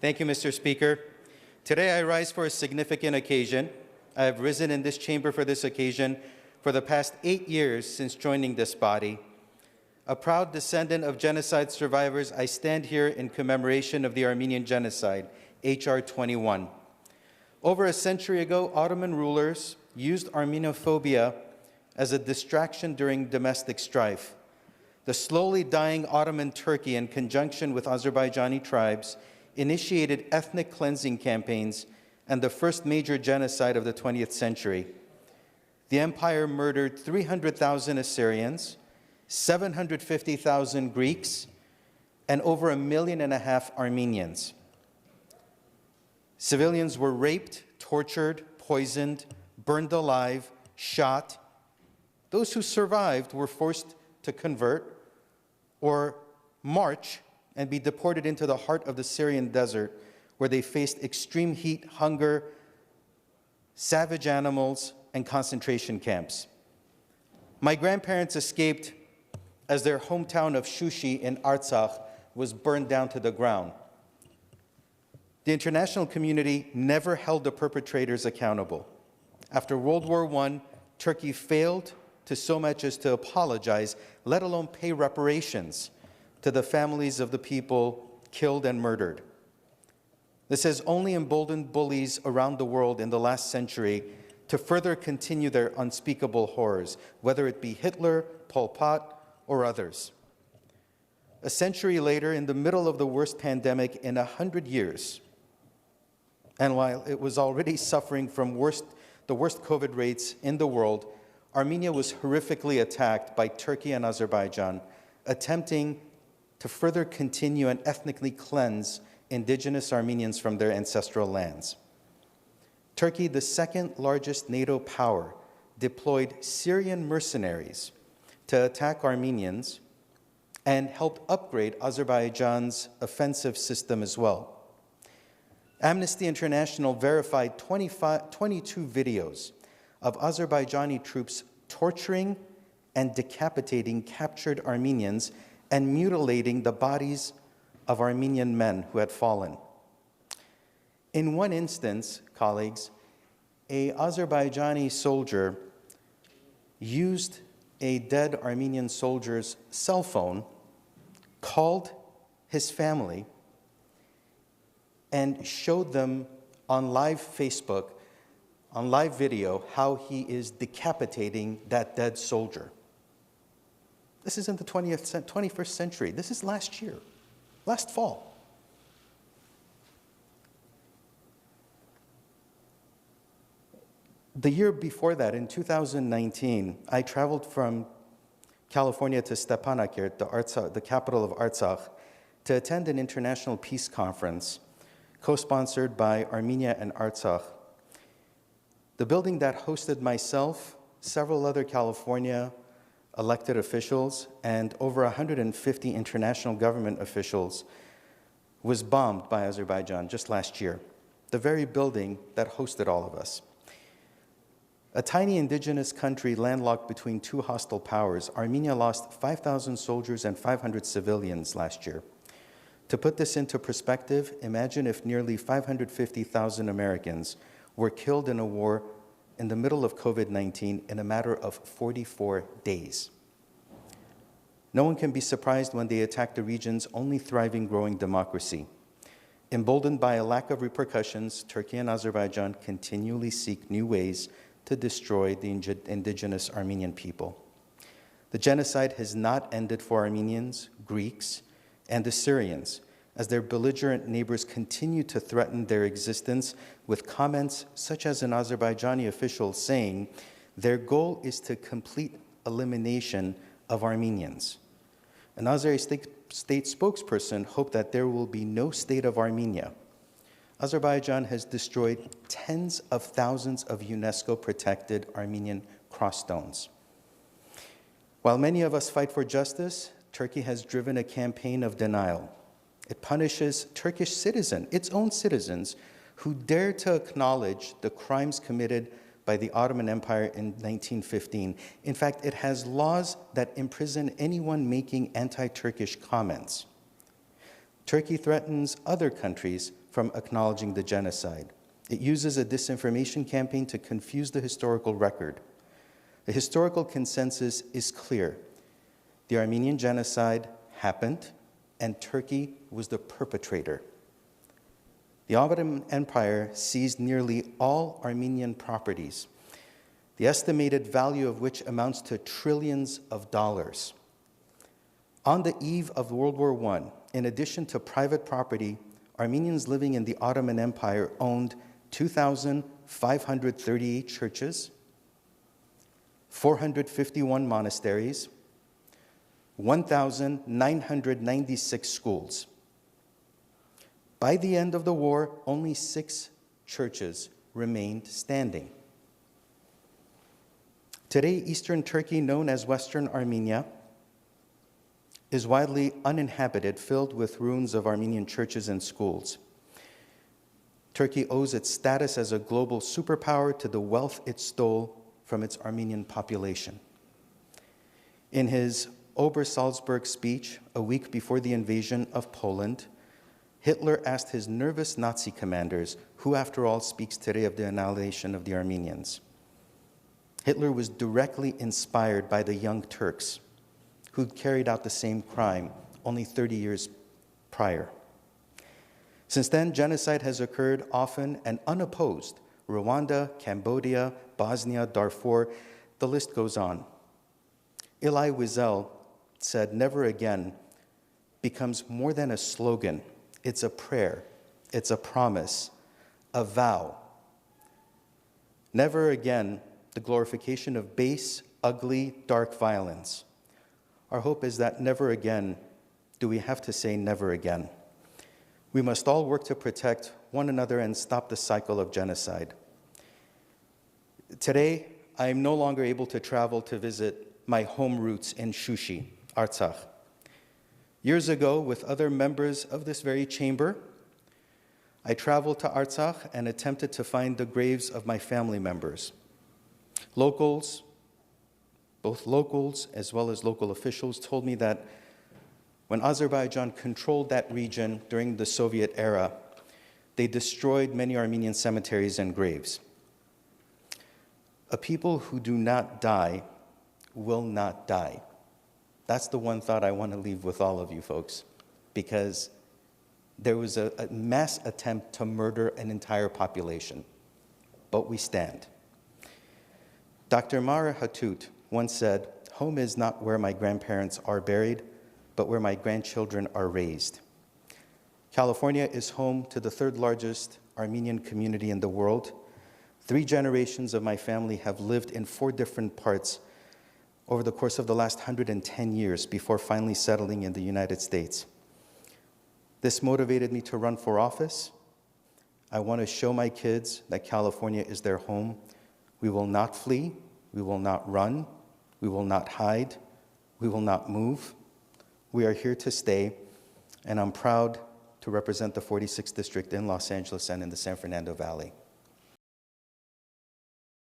Thank you, Mr. Speaker. Today I rise for a significant occasion. I have risen in this chamber for this occasion for the past 8 years since joining this body. A proud descendant of genocide survivors, I stand here in commemoration of the Armenian Genocide, H.R. 21. Over a century ago, Ottoman rulers used Armenophobia as a distraction during domestic strife. The slowly dying Ottoman Turkey, in conjunction with Azerbaijani tribes, initiated ethnic cleansing campaigns and the first major genocide of the 20th century. The empire murdered 300,000 Assyrians, 750,000 Greeks, and over 1.5 million Armenians. Civilians were raped, tortured, poisoned, burned alive, shot. Those who survived were forced to convert or march and be deported into the heart of the Syrian desert, where they faced extreme heat, hunger, savage animals, and concentration camps. My grandparents escaped as their hometown of Shushi in Artsakh was burned down to the ground. The international community never held the perpetrators accountable. After World War I, Turkey failed to so much as to apologize, let alone pay reparations to the families of the people killed and murdered. This has only emboldened bullies around the world in the last century to further continue their unspeakable horrors, whether it be Hitler, Pol Pot, or others. A century later, in the middle of the worst pandemic in 100 years, and while it was already suffering from the worst COVID rates in the world, Armenia was horrifically attacked by Turkey and Azerbaijan, attempting to further continue and ethnically cleanse indigenous Armenians from their ancestral lands. Turkey, the second largest NATO power, deployed Syrian mercenaries to attack Armenians and helped upgrade Azerbaijan's offensive system as well. Amnesty International verified 22 videos of Azerbaijani troops torturing and decapitating captured Armenians and mutilating the bodies of Armenian men who had fallen. In one instance, colleagues, an Azerbaijani soldier used a dead Armenian soldier's cell phone, called his family, and showed them on live Facebook, on live video, how he is decapitating that dead soldier. This is in the 21st century. This is last year, last fall. The year before that, in 2019, I traveled from California to Stepanakert, the capital of Artsakh, to attend an international peace conference co-sponsored by Armenia and Artsakh. The building that hosted myself, several other California elected officials, and over 150 international government officials was bombed by Azerbaijan just last year, the very building that hosted all of us. A tiny indigenous country landlocked between two hostile powers, Armenia lost 5,000 soldiers and 500 civilians last year. To put this into perspective, imagine if nearly 550,000 Americans were killed in a war in the middle of COVID-19 in a matter of 44 days. No one can be surprised when they attack the region's only thriving, growing democracy. Emboldened by a lack of repercussions, Turkey and Azerbaijan continually seek new ways to destroy the indigenous Armenian people. The genocide has not ended for Armenians, Greeks, and Assyrians, as their belligerent neighbors continue to threaten their existence with comments such as an Azerbaijani official saying their goal is to complete elimination of Armenians. An Azeri state spokesperson hoped that there will be no state of Armenia. Azerbaijan has destroyed tens of thousands of UNESCO-protected Armenian cross-stones. While many of us fight for justice, Turkey has driven a campaign of denial. It punishes Turkish citizens, its own citizens, who dare to acknowledge the crimes committed by the Ottoman Empire in 1915. In fact, it has laws that imprison anyone making anti-Turkish comments. Turkey threatens other countries from acknowledging the genocide. It uses a disinformation campaign to confuse the historical record. The historical consensus is clear. The Armenian genocide happened, and Turkey was the perpetrator. The Ottoman Empire seized nearly all Armenian properties, the estimated value of which amounts to trillions of dollars. On the eve of World War I, in addition to private property, Armenians living in the Ottoman Empire owned 2,538 churches, 451 monasteries, 1,996 schools. By the end of the war, only 6 churches remained standing. Today, Eastern Turkey, known as Western Armenia, is widely uninhabited, filled with ruins of Armenian churches and schools. Turkey owes its status as a global superpower to the wealth it stole from its Armenian population. In his Ober-Salzburg speech a week before the invasion of Poland, Hitler asked his nervous Nazi commanders, who after all speaks today of the annihilation of the Armenians. Hitler was directly inspired by the Young Turks, who'd carried out the same crime only 30 years prior. Since then, genocide has occurred often and unopposed. Rwanda, Cambodia, Bosnia, Darfur, the list goes on. Elie Wiesel said, "Never again" becomes more than a slogan. It's a prayer, it's a promise, a vow. Never again the glorification of base, ugly, dark violence. Our hope is that never again do we have to say never again. We must all work to protect one another and stop the cycle of genocide. Today, I am no longer able to travel to visit my home roots in Shushi, Artsakh. Years ago, with other members of this very chamber, I traveled to Artsakh and attempted to find the graves of my family members. Locals, both locals as well as local officials, told me that when Azerbaijan controlled that region during the Soviet era, they destroyed many Armenian cemeteries and graves. A people who do not die will not die. That's the one thought I want to leave with all of you folks, because there was a mass attempt to murder an entire population, but we stand. Dr. Mara Hatut once said, "Home is not where my grandparents are buried, but where my grandchildren are raised." California is home to the 3rd largest Armenian community in the world. 3 generations of my family have lived in 4 different parts over the course of the last 110 years before finally settling in the United States. This motivated me to run for office. I want to show my kids that California is their home. We will not flee, we will not run, we will not hide, we will not move. We are here to stay, and I'm proud to represent the 46th District in Los Angeles and in the San Fernando Valley.